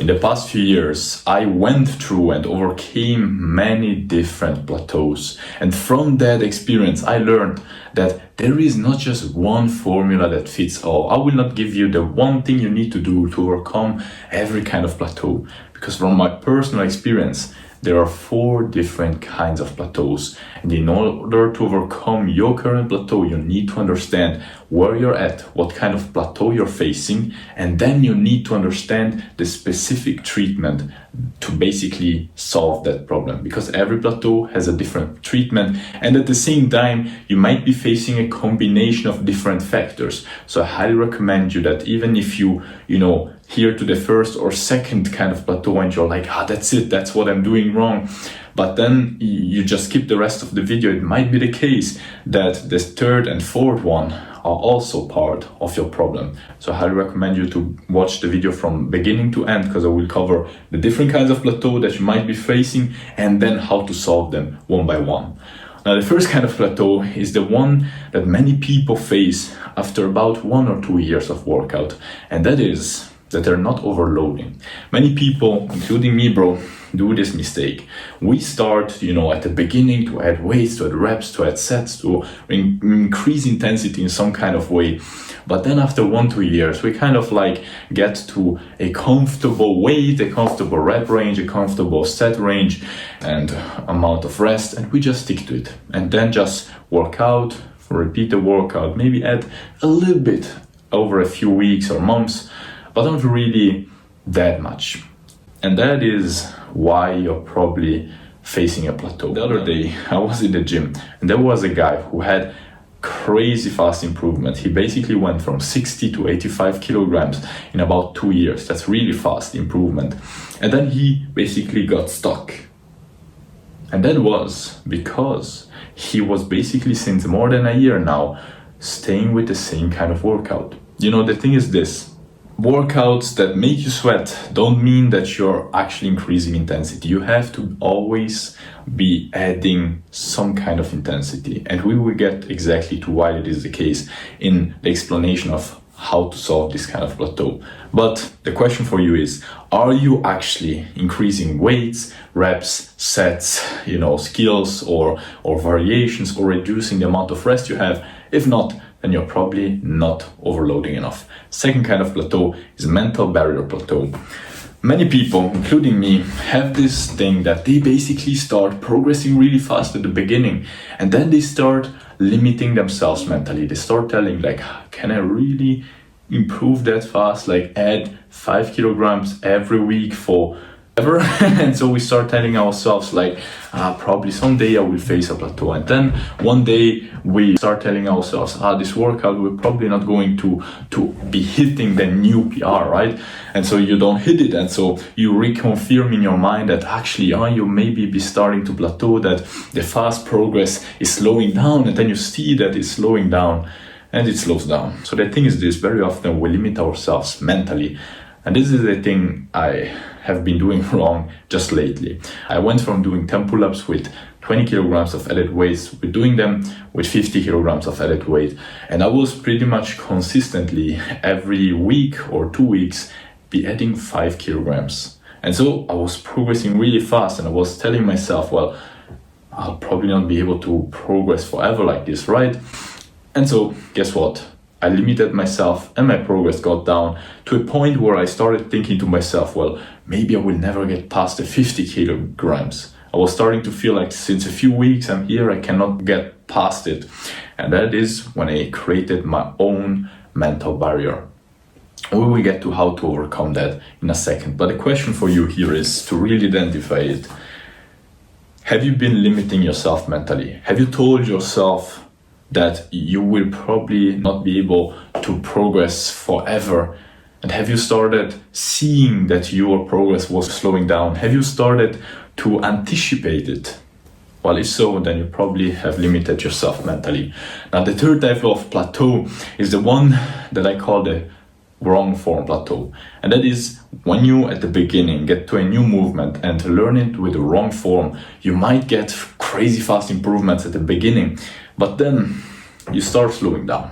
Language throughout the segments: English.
In the past few years, I went through and overcame many different plateaus. And from that experience, I learned that there is not just one formula that fits all. I will not give you the one thing you need to do to overcome every kind of plateau. Because from my personal experience, there are 4 different kinds of plateaus. And in order to overcome your current plateau, you need to understand where you're at, what kind of plateau you're facing, and then you need to understand the specific treatment to basically solve that problem. Because every plateau has a different treatment, and at the same time, you might be facing a combination of different factors. So I highly recommend you that even if you here to the first or second kind of plateau and you're like, that's it, that's what I'm doing wrong. But then you just skip the rest of the video. It might be the case that the third and fourth one are also part of your problem. So I highly recommend you to watch the video from beginning to end, because I will cover the different kinds of plateau that you might be facing and then how to solve them one by one. Now, the first kind of plateau is the one that many people face after about 1 or 2 years of workout, and that is that they're not overloading. Many people, including me, do this mistake. We start, at the beginning to add weights, to add reps, to add sets, to increase intensity in some kind of way. But then after 1-2 years, we kind of get to a comfortable weight, a comfortable rep range, a comfortable set range, and amount of rest, and we just stick to it. And then just work out, repeat the workout, maybe add a little bit over a few weeks or months, but not really that much. And that is why you're probably facing a plateau. The other day, I was in the gym, and there was a guy who had crazy fast improvement. He basically went from 60 to 85 kilograms in about 2 years. That's really fast improvement. And then he basically got stuck. And that was because he was basically, since more than a year now, staying with the same kind of workout. The thing is this. Workouts that make you sweat don't mean that you're actually increasing intensity. You have to always be adding some kind of intensity. And we will get exactly to why it is the case in the explanation of how to solve this kind of plateau. But the question for you is, are you actually increasing weights, reps, sets, skills or variations, or reducing the amount of rest you have? If not, then you're probably not overloading enough. Second kind of plateau is mental barrier plateau. Many people, including me, have this thing that they basically start progressing really fast at the beginning, and then they start limiting themselves mentally. They start telling can I really improve that fast? Add 5 kilograms every week for ever. And so we start telling ourselves probably someday I will face a plateau, and then one day we start telling ourselves this workout we're probably not going to be hitting the new PR, right? And so you don't hit it, and so you reconfirm in your mind that actually you maybe be starting to plateau, that the fast progress is slowing down, and then you see that it's slowing down and it slows down. So the thing is this, very often we limit ourselves mentally, and this is the thing I have been doing wrong just lately. I went from doing 10 pull-ups with 20 kilograms of added weights with doing them with 50 kilograms of added weight. And I was pretty much consistently every week or 2 weeks be adding 5 kilograms. And so I was progressing really fast, and I was telling myself, well, I'll probably not be able to progress forever like this, right? And so guess what? I limited myself and my progress got down to a point where I started thinking to myself, well, maybe I will never get past the 50 kilograms. I was starting to feel like since a few weeks I'm here, I cannot get past it. And that is when I created my own mental barrier. We will get to how to overcome that in a second. But the question for you here is to really identify it. Have you been limiting yourself mentally? Have you told yourself that you will probably not be able to progress forever? And have you started seeing that your progress was slowing down? Have you started to anticipate it? Well, if so, then you probably have limited yourself mentally. Now, the third type of plateau is the one that I call the wrong form plateau. And that is when you, at the beginning, get to a new movement and learn it with the wrong form, you might get crazy fast improvements at the beginning, but then you start slowing down.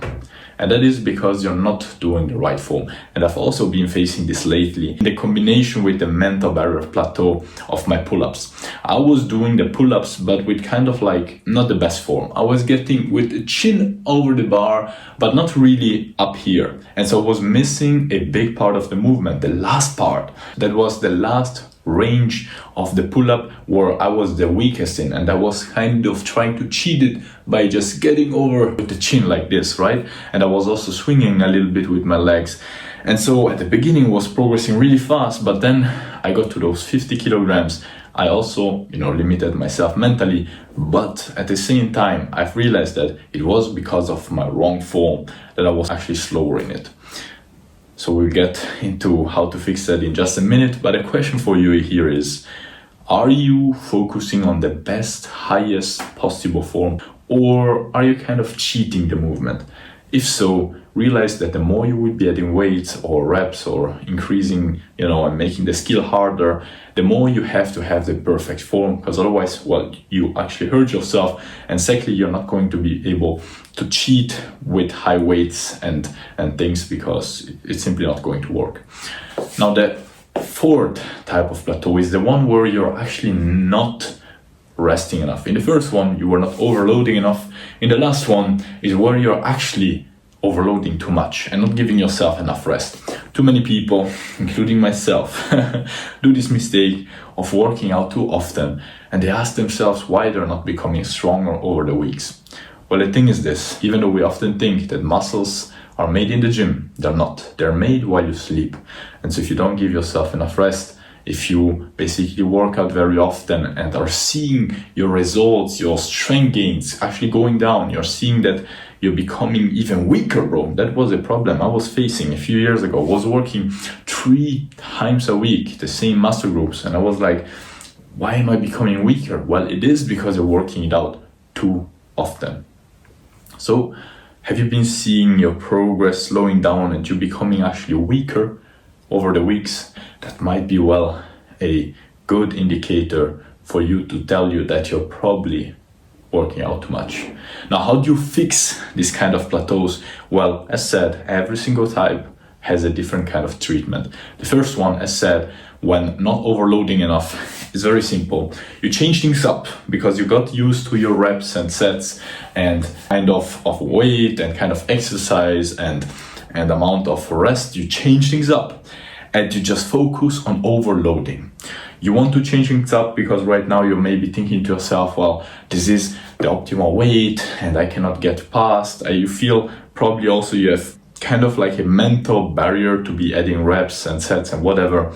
And that is because you're not doing the right form. And I've also been facing this lately in the combination with the mental barrier plateau of my pull-ups. I was doing the pull-ups, but with kind of like not the best form. I was getting with the chin over the bar, but not really up here. And so I was missing a big part of the movement, the last part. That was the last range of the pull-up where I was the weakest in, and I was kind of trying to cheat it by just getting over with the chin like this, right? And I was also swinging a little bit with my legs. And so at the beginning was progressing really fast, but then I got to those 50 kilograms. I also, limited myself mentally, but at the same time, I've realized that it was because of my wrong form that I was actually slower in it. So we'll get into how to fix that in just a minute, but a question for you here is, are you focusing on the best, highest possible form, or are you kind of cheating the movement? If so, realize that the more you will be adding weights or reps or increasing, and making the skill harder, the more you have to have the perfect form, because otherwise, you actually hurt yourself, and secondly, you're not going to be able to cheat with high weights and things, because it's simply not going to work. Now, the fourth type of plateau is the one where you're actually not resting enough. In the first one, you were not overloading enough. In the last one is where you're actually overloading too much and not giving yourself enough rest. Too many people, including myself, do this mistake of working out too often, and they ask themselves why they're not becoming stronger over the weeks. Well, the thing is this: even though we often think that muscles are made in the gym, they're not. They're made while you sleep. And so if you don't give yourself enough rest, if you basically work out very often and are seeing your results, your strength gains actually going down, you're seeing that you're becoming even weaker, bro. That was a problem I was facing a few years ago. I was working 3 times a week, the same muscle groups, and I was like, why am I becoming weaker? Well, it is because you're working it out too often. So, have you been seeing your progress slowing down and you becoming actually weaker over the weeks? That might be, a good indicator for you to tell you that you're probably working out too much. Now, how do you fix this kind of plateaus? Well, as said, every single type has a different kind of treatment. The first one, as said, when not overloading enough, is very simple. You change things up because you got used to your reps and sets and kind of weight and kind of exercise and amount of rest. You change things up and you just focus on overloading. You want to change things up because right now you may be thinking to yourself, well, this is the optimal weight and I cannot get past. You feel probably also you have kind of like a mental barrier to be adding reps and sets and whatever.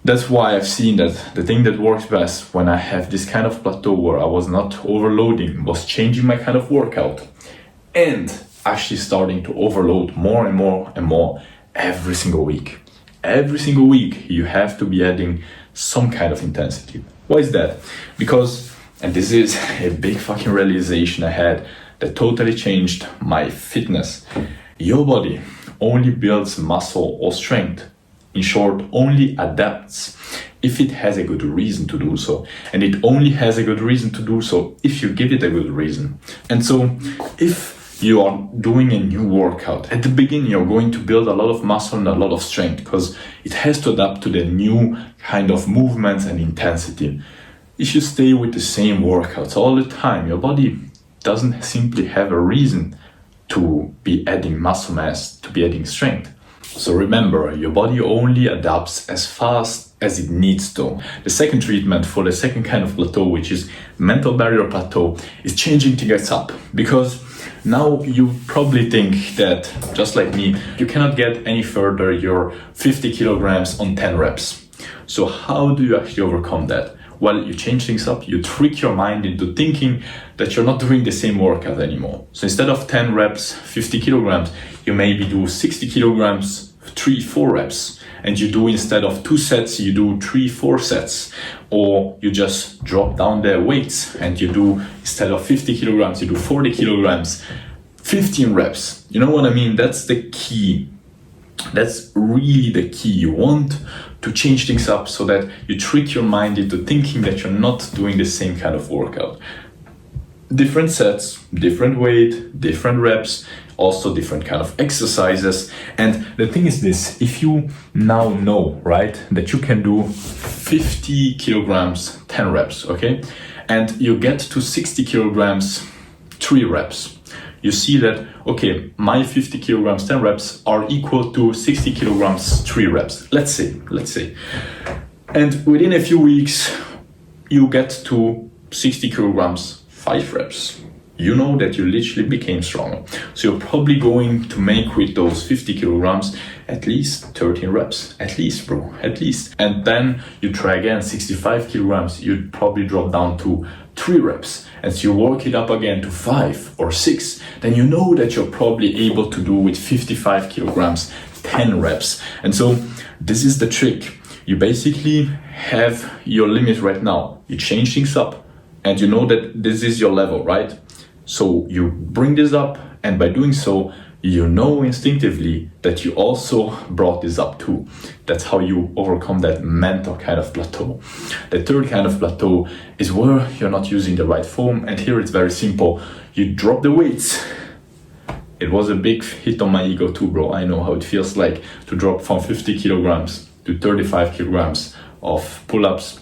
That's why I've seen that the thing that works best when I have this kind of plateau where I was not overloading was changing my kind of workout and actually starting to overload more and more and more every single week. Every single week you have to be adding some kind of intensity. Why is that? Because, and this is a big fucking realization I had that totally changed my fitness. Your body only builds muscle or strength. In short, only adapts if it has a good reason to do so. And it only has a good reason to do so if you give it a good reason. And so if you are doing a new workout, at the beginning you're going to build a lot of muscle and a lot of strength because it has to adapt to the new kind of movements and intensity. If you stay with the same workouts all the time, your body doesn't simply have a reason to be adding muscle mass, to be adding strength. So remember, your body only adapts as fast as it needs to. The second treatment for the second kind of plateau, which is mental barrier plateau, is changing things up. Because now you probably think that, just like me, you cannot get any further your 50 kilograms on 10 reps. So how do you actually overcome that? Well, you change things up, you trick your mind into thinking that you're not doing the same workout anymore. So instead of 10 reps, 50 kilograms, you maybe do 60 kilograms, 3-4 reps. And you do, instead of 2 sets, you do 3-4 sets. Or you just drop down the weights and you do, instead of 50 kilograms, you do 40 kilograms, 15 reps. You know what I mean? That's the key. That's really the key. You want to change things up so that you trick your mind into thinking that you're not doing the same kind of workout. Different sets, different weight, different reps, also different kind of exercises. And the thing is this, if you now know, right, that you can do 50 kilograms, 10 reps, okay? And you get to 60 kilograms, 3 reps. You see that, okay, my 50 kilograms, 10 reps are equal to 60 kilograms, 3 reps. Let's say. And within a few weeks, you get to 60 kilograms, 5 reps. You know that you literally became stronger. So you're probably going to make with those 50 kilograms at least 13 reps. At least, bro, at least. And then you try again, 65 kilograms, you'd probably drop down to 3 reps. As you work it up again to 5 or 6, then you know that you're probably able to do with 55 kilograms, 10 reps. And so this is the trick. You basically have your limit right now. You change things up and you know that this is your level, right? So you bring this up, and by doing so, you know instinctively that you also brought this up too. That's how you overcome that mental kind of plateau. The third kind of plateau is where you're not using the right form, and here it's very simple. You drop the weights. It was a big hit on my ego too, bro. I know how it feels like to drop from 50 kilograms to 35 kilograms of pull-ups,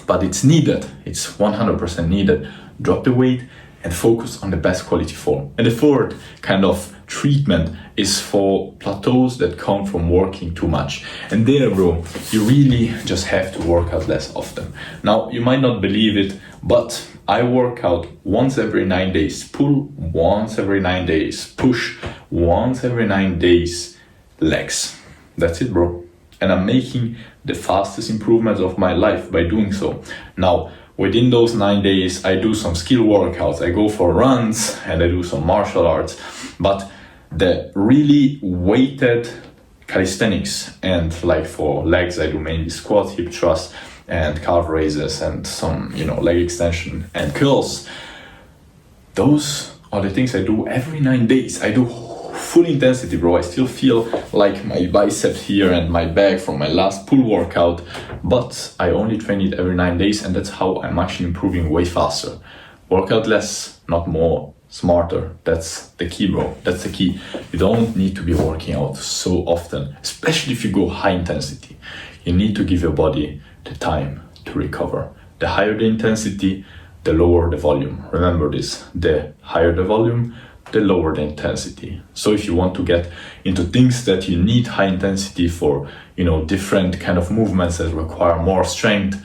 but it's needed. It's 100% needed. Drop the weight and focus on the best quality form. And the fourth kind of treatment is for plateaus that come from working too much. And there, bro, you really just have to work out less often. Now, you might not believe it, but I work out once every 9 days, pull once every 9 days, push once every 9 days, legs. That's it, bro. And I'm making the fastest improvements of my life by doing so. Now, within those 9 days, I do some skill workouts. I go for runs and I do some martial arts. But the really weighted calisthenics, and like for legs, I do mainly squat, hip thrust, and calf raises, and some, leg extension and curls. Those are the things I do every 9 days. I do full intensity, bro. I still feel like my bicep here and my back from my last pull workout, but I only train it every 9 days, and that's how I'm actually improving way faster. Work out less, not more, smarter. That's the key, bro. That's the key. You don't need to be working out so often, especially if you go high intensity. You need to give your body the time to recover. The higher the intensity, the lower the volume. Remember this, the higher the volume, the lower the intensity. So if you want to get into things that you need high intensity for, different kind of movements that require more strength,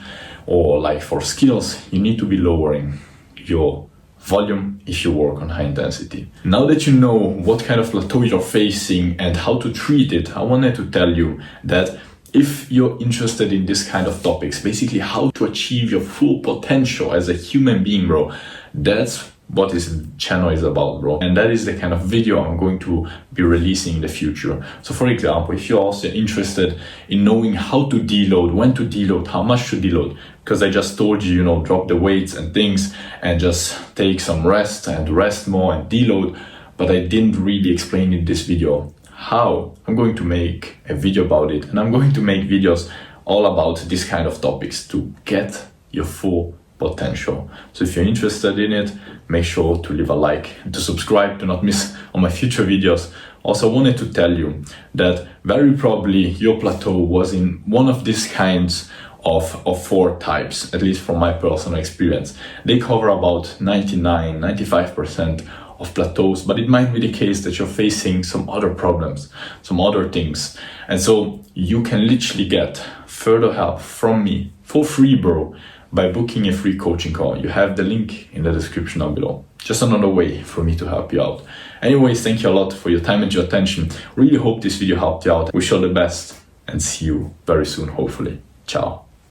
or like for skills, you need to be lowering your volume if you work on high intensity. Now that you know what kind of plateau you're facing and how to treat it, I wanted to tell you that if you're interested in this kind of topics, basically how to achieve your full potential as a human being, bro, that's what this channel is about, bro. And that is the kind of video I'm going to be releasing in the future. So for example, if you're also interested in knowing how to deload, when to deload, how much to deload, because I just told you, drop the weights and things and just take some rest and rest more and deload, but I didn't really explain in this video how. I'm going to make a video about it, and I'm going to make videos all about this kind of topics to get your full potential. So if you're interested in it, make sure to leave a like and to subscribe to not miss on my future videos. Also, I wanted to tell you that very probably your plateau was in one of these kinds of 4 types, at least from my personal experience. They cover about 99-95% of plateaus, but it might be the case that you're facing some other problems, some other things. And so you can literally get further help from me for free, bro, by booking a free coaching call. You have the link in the description down below. Just another way for me to help you out. Anyways, thank you a lot for your time and your attention. Really hope this video helped you out. Wish you all the best and see you very soon, hopefully. Ciao.